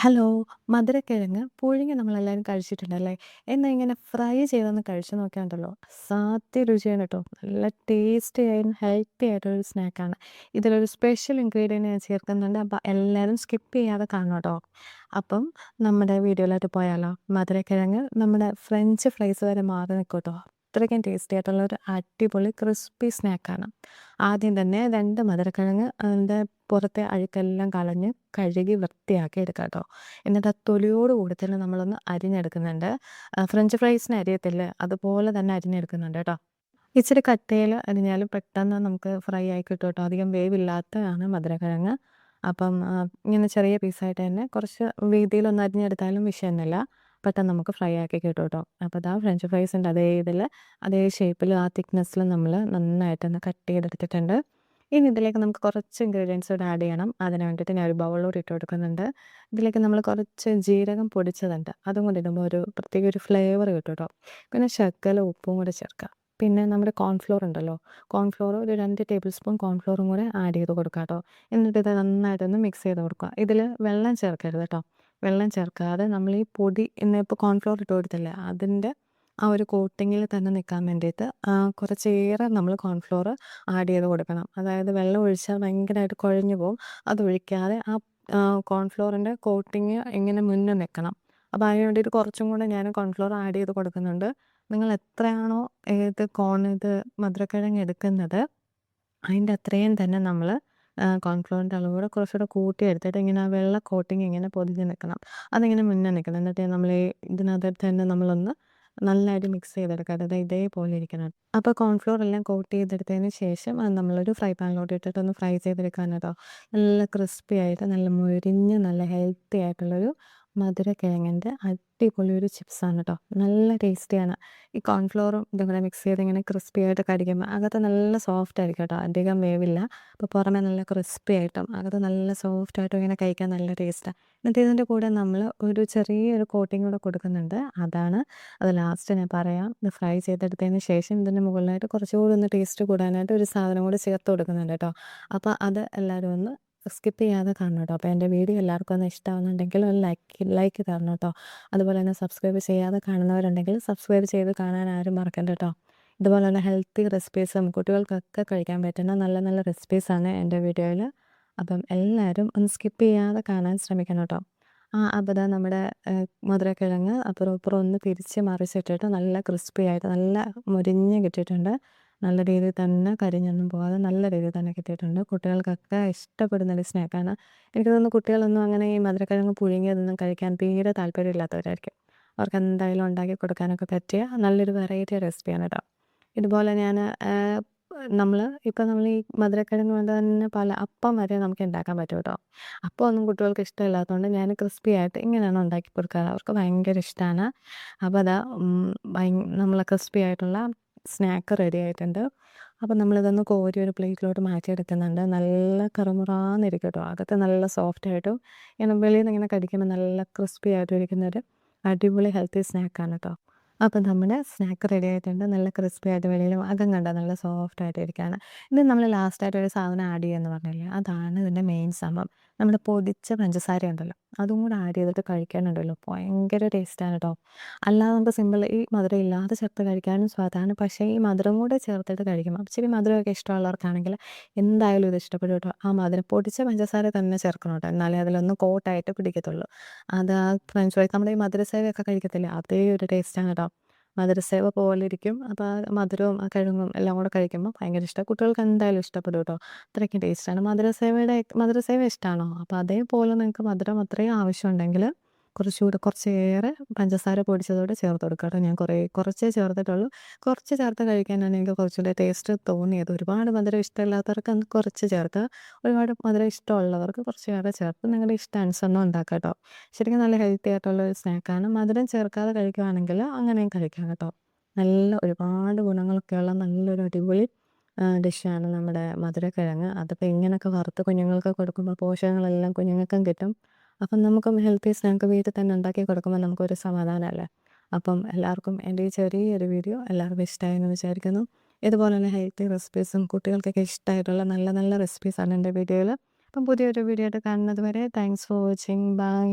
Hello! മധുരക്കിഴങ്ങ് പുഴുങ്ങി നമ്മളെല്ലാവരും കഴിച്ചിട്ടുണ്ടല്ലേ? എന്നാ ഇങ്ങനെ ഫ്രൈ ചെയ്തൊന്ന് കഴിച്ചു നോക്കിയാ ഉണ്ടല്ലോ, അസാധ്യ രുചിയാണ് കേട്ടോ. നല്ല ടേസ്റ്റി ആയും ഹെൽത്തി ആയിട്ടുള്ളൊരു സ്നാക്കാണ്. ഇതിലൊരു സ്പെഷ്യൽ ഇൻഗ്രീഡിയൻറ്റ് ഞാൻ ചേർക്കുന്നുണ്ട്. അപ്പം എല്ലാവരും സ്കിപ്പ് ചെയ്യാതെ കാണണം കേട്ടോ. അപ്പം നമ്മുടെ വീഡിയോയിലോട്ട് പോയാലോ? മധുരക്കിഴങ്ങ് നമ്മുടെ ഫ്രഞ്ച് ഫ്രൈസ് വരെ മാറി നിൽക്കും കേട്ടോ. അത്രയ്ക്കും ടേസ്റ്റി ആയിട്ടുള്ള ഒരു അടിപൊളി ക്രിസ്പി സ്നാക്കാണ്. ആദ്യം തന്നെ 2 മധുരക്കിഴങ്ങ് അതിൻ്റെ പുറത്തെ അഴുക്കെല്ലാം കളഞ്ഞ് കഴുകി വൃത്തിയാക്കി എടുക്കുക കേട്ടോ. എന്നിട്ട് ആ തൊലിയോട് കൂടി തന്നെ നമ്മളൊന്ന് അരിഞ്ഞെടുക്കുന്നുണ്ട്. ഫ്രഞ്ച് ഫ്രൈസിന് അരിയത്തില്ലേ അതുപോലെ തന്നെ അരിഞ്ഞെടുക്കുന്നുണ്ട് കേട്ടോ. ഇച്ചിരി കട്ടിയിൽ അരിഞ്ഞാലും പെട്ടെന്ന് നമുക്ക് ഫ്രൈ ആയി കിട്ടും കേട്ടോ. അധികം വേവില്ലാത്തതാണ് മധുരക്കിഴങ്ങ്. അപ്പം ഇങ്ങനെ ചെറിയ പീസായിട്ട് തന്നെ കുറച്ച് വീതിയിലൊന്ന് അരിഞ്ഞെടുത്താലും വിഷയമൊന്നുമില്ല. പെട്ടെന്ന് നമുക്ക് ഫ്രൈ ആക്കി കിട്ടും കേട്ടോ. അപ്പോൾ ഇതാ ഫ്രഞ്ച് ഫ്രൈസിൻ്റെ അതേ ഇതിൽ അതേ ഷേപ്പിൽ ആ തിക്നെസ്സിൽ നമ്മൾ നന്നായിട്ടൊന്ന് കട്ട് ചെയ്തെടുത്തിട്ടുണ്ട്. ഇനി ഇതിലേക്ക് നമുക്ക് കുറച്ച് ഇൻഗ്രീഡിയൻസ് കൂടെ ആഡ് ചെയ്യണം. അതിന് വേണ്ടിയിട്ട് ഞാൻ ഒരു ബൗളിലോട്ട് ഇട്ട് കൊടുക്കുന്നുണ്ട്. ഇതിലേക്ക് നമ്മൾ കുറച്ച് ജീരകം പൊടിച്ചതുണ്ട്. അതും കൂടി ഇടുമ്പോൾ ഒരു പ്രത്യേക ഒരു ഫ്ലേവർ കിട്ടും കേട്ടോ. പിന്നെ ശകലം ഉപ്പും കൂടെ ചേർക്കുക. പിന്നെ നമ്മുടെ കോൺഫ്ലോർ ഉണ്ടല്ലോ, കോൺഫ്ലോർ ഒരു 2 ടേബിൾ സ്പൂൺ കോൺഫ്ലോറും കൂടെ ആഡ് ചെയ്ത് കൊടുക്കുക കേട്ടോ. എന്നിട്ട് ഇത് നന്നായിട്ടൊന്ന് മിക്സ് ചെയ്ത് കൊടുക്കുക. ഇതിൽ വെള്ളം ചേർക്കരുത് കേട്ടോ. വെള്ളം ചേർക്കാതെ നമ്മൾ ഈ പൊടി ഇന്നിപ്പോൾ കോൺഫ്ലോർ ഇട്ട് കൊടുത്തില്ലേ, അതിൻ്റെ ആ ഒരു കോട്ടിങ്ങിൽ തന്നെ നിൽക്കാൻ വേണ്ടിയിട്ട് കുറച്ചേറെ നമ്മൾ കോൺഫ്ലോർ ആഡ് ചെയ്ത് കൊടുക്കണം. അതായത് വെള്ളം ഒഴിച്ചാൽ ഭയങ്കരമായിട്ട് കുഴഞ്ഞു പോകും. അതൊഴിക്കാതെ കോൺഫ്ലോറിൻ്റെ കോട്ടിങ് ഇങ്ങനെ മുന്നേ നിൽക്കണം. അപ്പോൾ അതിന് വേണ്ടിയിട്ട് കുറച്ചും കൂടെ ഞാൻ കോൺഫ്ലോർ ആഡ് ചെയ്ത് കൊടുക്കുന്നുണ്ട്. നിങ്ങൾ എത്രയാണോ ഇത് മധുരക്കിഴങ്ങ് എടുക്കുന്നത്, അതിൻ്റെ അത്രയും തന്നെ നമ്മൾ കോൺഫ്ലോറിൻ്റെ അളവ് കൂടെ കുറച്ചുകൂടെ കൂട്ടി എടുത്തിട്ട് ഇങ്ങനെ ആ വെള്ള കോട്ടിങ് ഇങ്ങനെ പൊതിഞ്ഞ് നിൽക്കണം. അതിങ്ങനെ മുന്നേ നിൽക്കണം. എന്നിട്ട് നമ്മൾ ഈ ഇതിനകത്ത് തന്നെ നമ്മളൊന്ന് നല്ലതായിട്ട് മിക്സ് ചെയ്തെടുക്കുക. അതായത് ഇതേപോലെ ഇരിക്കണം. അപ്പോൾ കോൺഫ്ലോർ എല്ലാം കോട്ട് ചെയ്തെടുത്തതിന് ശേഷം അത് നമ്മളൊരു ഫ്രൈ പാനിലോട്ട് ഇട്ടിട്ടൊന്ന് ഫ്രൈ ചെയ്തെടുക്കാൻ കേട്ടോ. നല്ല ക്രിസ്പി ആയിട്ട് നല്ല മൊരിഞ്ഞ് നല്ല ഹെൽത്തി ആയിട്ടുള്ളൊരു മധുരക്കിഴങ്ങിൻ്റെ അടിപൊളി ഒരു ചിപ്സാണ് കേട്ടോ. നല്ല ടേസ്റ്റിയാണ്. ഈ കോൺഫ്ലോറും ഇതും കൂടെ മിക്സ് ചെയ്ത് ഇങ്ങനെ ക്രിസ്പി ആയിട്ട് കടിക്കുമ്പോൾ അകത്ത് നല്ല സോഫ്റ്റ് ആയിരിക്കും കേട്ടോ. അധികം വേവില്ല. അപ്പോൾ പുറമെ നല്ല ക്രിസ്പി ആയിട്ടും അകത്ത് നല്ല സോഫ്റ്റ് ആയിട്ടും ഇങ്ങനെ കഴിക്കാൻ നല്ല ടേസ്റ്റാണ്. എന്നിട്ട് ഇതിൻ്റെ കൂടെ നമ്മൾ ഒരു ചെറിയൊരു കോട്ടിങ് കൂടെ കൊടുക്കുന്നുണ്ട്. അത് ലാസ്റ്റ് ഞാൻ പറയാം. ഇത് ഫ്രൈ ചെയ്തെടുത്തതിന് ശേഷം ഇതിൻ്റെ മുകളിലായിട്ട് കുറച്ചുകൂടി ഒന്ന് ടേസ്റ്റ് കൂടാനായിട്ട് ഒരു സാധനം കൂടി ചേർത്ത് കൊടുക്കുന്നുണ്ട് കേട്ടോ. അപ്പോൾ അത് എല്ലാവരും ഒന്ന് സ്കിപ്പ് ചെയ്യാതെ കാണണം കേട്ടോ. അപ്പോൾ എൻ്റെ വീഡിയോ എല്ലാവർക്കും ഒന്ന് ഇഷ്ടമാകുന്നുണ്ടെങ്കിൽ ഒരു ലൈക്ക് തരണം കേട്ടോ. അതുപോലെ തന്നെ സബ്സ്ക്രൈബ് ചെയ്യാതെ കാണുന്നവരുണ്ടെങ്കിൽ സബ്സ്ക്രൈബ് ചെയ്ത് കാണാൻ ആരും മറക്കണ്ട കേട്ടോ. ഇതുപോലുള്ള ഹെൽത്തി റെസിപ്പീസും കുട്ടികൾക്കൊക്കെ കഴിക്കാൻ പറ്റുന്ന നല്ല നല്ല റെസിപ്പീസാണ് എൻ്റെ വീഡിയോയിൽ. അപ്പം എല്ലാവരും ഒന്ന് സ്കിപ്പ് ചെയ്യാതെ കാണാൻ ശ്രമിക്കണം കേട്ടോ. അപ്പോൾ ദാ നമ്മുടെ മധുരക്കിഴങ്ങ് അപ്പുറവും ഇപ്പുറവും ഒന്ന് തിരിച്ച് മറിച്ചിട്ടിട്ട് നല്ല ക്രിസ്പി ആയിട്ട് നല്ല മൊരിഞ്ഞ് കിട്ടിയിട്ടുണ്ട്. നല്ല രീതിയിൽ തന്നെ കരിഞ്ഞൊന്നും പോകാതെ നല്ല രീതിയിൽ തന്നെ കിട്ടിയിട്ടുണ്ട്. കുട്ടികൾക്കൊക്കെ ഇഷ്ടപ്പെടുന്നൊരു സ്നാക്കാണ്. എനിക്ക് തോന്നുന്നു കുട്ടികളൊന്നും അങ്ങനെ ഈ മധുരക്കിഴങ്ങ് പുഴുങ്ങിയതൊന്നും കഴിക്കാൻ തീരെ താല്പര്യമില്ലാത്തവരായിരിക്കും. അവർക്ക് എന്തായാലും ഉണ്ടാക്കി കൊടുക്കാനൊക്കെ പറ്റിയ നല്ലൊരു വെറൈറ്റി റെസിപ്പിയാണ് കേട്ടോ. ഇതുപോലെ ഞാൻ നമ്മൾ ഈ മധുരക്കിഴങ്ങ് കൊണ്ട് തന്നെ പല അപ്പം വരെ നമുക്ക് ഉണ്ടാക്കാൻ പറ്റും കേട്ടോ. അപ്പം ഒന്നും കുട്ടികൾക്ക് ഇഷ്ടമില്ലാത്തതുകൊണ്ട് ഞാൻ ക്രിസ്പി ആയിട്ട് ഇങ്ങനെയാണ് ഉണ്ടാക്കി കൊടുക്കാറ്. അവർക്ക് ഭയങ്കര ഇഷ്ടമാണ്. അപ്പോൾ അതാ നമ്മളെ ക്രിസ്പി ആയിട്ടുള്ള സ്നാക്ക് റെഡി ആയിട്ടുണ്ട്. അപ്പം നമ്മളിതൊന്ന് കോരി ഒരു പ്ലേറ്റിലോട്ട് മാറ്റിയെടുക്കുന്നുണ്ട്. നല്ല കറുമുറാന്നിരിക്കും കേട്ടോ. അകത്ത് നല്ല സോഫ്റ്റ് ആയിട്ടും ഇങ്ങനെ വെളിയിൽ നിന്ന് ഇങ്ങനെ കടിക്കുമ്പോൾ നല്ല ക്രിസ്പി ആയിട്ടും ഇരിക്കുന്നൊരു അടിപൊളി ഹെൽത്തി സ്നാക്കാണ് കേട്ടോ. അപ്പം നമ്മുടെ സ്നാക്ക് റെഡി ആയിട്ടുണ്ട്. നല്ല ക്രിസ്പി ആയിട്ട് വെളിയിലും അകം കണ്ടാൽ നല്ല സോഫ്റ്റ് ആയിട്ട് ഇരിക്കുകയാണ്. ഇത് നമ്മൾ ലാസ്റ്റായിട്ട് ഒരു സാധനം ആഡ് ചെയ്യുമെന്ന് പറഞ്ഞില്ലേ, അതാണ് ഇതിൻ്റെ മെയിൻ സംഭവം. നമ്മുടെ പൊടിച്ച പഞ്ചസാര ഉണ്ടല്ലോ, അതും കൂടെ ആഡ് ചെയ്തിട്ട് കഴിക്കാനുണ്ടല്ലോ ഭയങ്കര ടേസ്റ്റാണ് കേട്ടോ. അല്ലാതെ നമുക്ക് സിമ്പിൾ ഈ മധുരം ഇല്ലാതെ ചേർത്ത് കഴിക്കാനും സ്വാദാണ്. പക്ഷേ ഈ മധുരം കൂടെ ചേർത്തിട്ട് കഴിക്കുമ്പോൾ ഇച്ചിരി മധുരമൊക്കെ ഇഷ്ടമുള്ളവർക്കാണെങ്കിൽ എന്തായാലും ഇത് ഇഷ്ടപ്പെടും കേട്ടോ. ആ മധുരം പൊടിച്ച പഞ്ചസാര തന്നെ ചേർക്കണം കേട്ടോ. എന്നാലേ അതിലൊന്ന് കോട്ടായിട്ട് പിടിക്കത്തുള്ളൂ. അത് ആ ഫ്രഞ്ച് ഫ്രൈസ് നമ്മുടെ ഈ മധുരസേവയൊക്കെ കഴിക്കത്തില്ലേ, അതേ ഒരു ടേസ്റ്റാണ് കേട്ടോ. മധുരസേവ പോലെ ഇരിക്കും. അപ്പോൾ ആ മധുരവും ആ കിഴങ്ങും എല്ലാം കൂടെ കഴിക്കുമ്പോൾ ഭയങ്കര ഇഷ്ടമാണ്. കുട്ടികൾക്ക് എന്തായാലും ഇഷ്ടപ്പെടും കേട്ടോ. അത്രയ്ക്കും ടേസ്റ്റാണ്. മധുരസേവ ഇഷ്ടമാണോ? അപ്പോൾ അതേപോലെ നിങ്ങൾക്ക് മധുരം അത്രയും ആവശ്യമുണ്ടെങ്കിൽ കുറച്ചേറെ പഞ്ചസാര പൊടിച്ചതോടെ ചേർത്ത് കൊടുക്കുക കേട്ടോ. ഞാൻ കുറച്ചേ ചേർത്തിട്ടുള്ളൂ. കുറച്ച് ചേർത്ത് കഴിക്കാനാണ് എനിക്ക് കുറച്ചുകൂടെ ടേസ്റ്റ് തോന്നിയത്. ഒരുപാട് മധുരം ഇഷ്ടമില്ലാത്തവർക്ക് അത് കുറച്ച് ചേർക്കുക. ഒരുപാട് മധുരം ഇഷ്ടമുള്ളവർക്ക് കുറച്ചേറെ ചേർത്ത് നിങ്ങളുടെ ഇഷ്ടാനുസരണം ഉണ്ടാക്കുക കേട്ടോ. ശരിക്കും നല്ല ഹെൽത്തി ആയിട്ടുള്ള ഒരു സ്നാക്കാണ്. മധുരം ചേർക്കാതെ കഴിക്കുകയാണെങ്കിൽ അങ്ങനെയും കഴിക്കാം കേട്ടോ. നല്ല ഒരുപാട് ഗുണങ്ങളൊക്കെയുള്ള നല്ലൊരു അടിപൊളി ഡിഷാണ് നമ്മുടെ മധുരക്കിഴങ്ങ്. അതിപ്പോൾ ഇങ്ങനെയൊക്കെ വറുത്ത് കുഞ്ഞുങ്ങൾക്ക് കൊടുക്കുമ്പോൾ പോഷകങ്ങളെല്ലാം കുഞ്ഞുങ്ങൾക്കും കിട്ടും. അപ്പം നമുക്കും ഹെൽത്തി സ്നാക്ക് വീട്ടിൽ തന്നെ ഉണ്ടാക്കി കൊടുക്കുമ്പോൾ നമുക്കൊരു സമാധാനമല്ലേ. അപ്പം എല്ലാവർക്കും എൻ്റെ ഈ ചെറിയൊരു വീഡിയോ എല്ലാവർക്കും ഇഷ്ടമായെന്ന് വിചാരിക്കുന്നു. ഇതുപോലെയുള്ള ഹെൽത്തി റെസിപ്പീസും കുട്ടികൾക്കൊക്കെ ഇഷ്ടമായിട്ടുള്ള നല്ല നല്ല റെസിപ്പീസാണ് എൻ്റെ വീഡിയോയിൽ. അപ്പം പുതിയൊരു വീഡിയോ ആയിട്ട് കാണുന്നത് വരെ താങ്ക്സ് ഫോർ വാച്ചിങ്. ബൈ.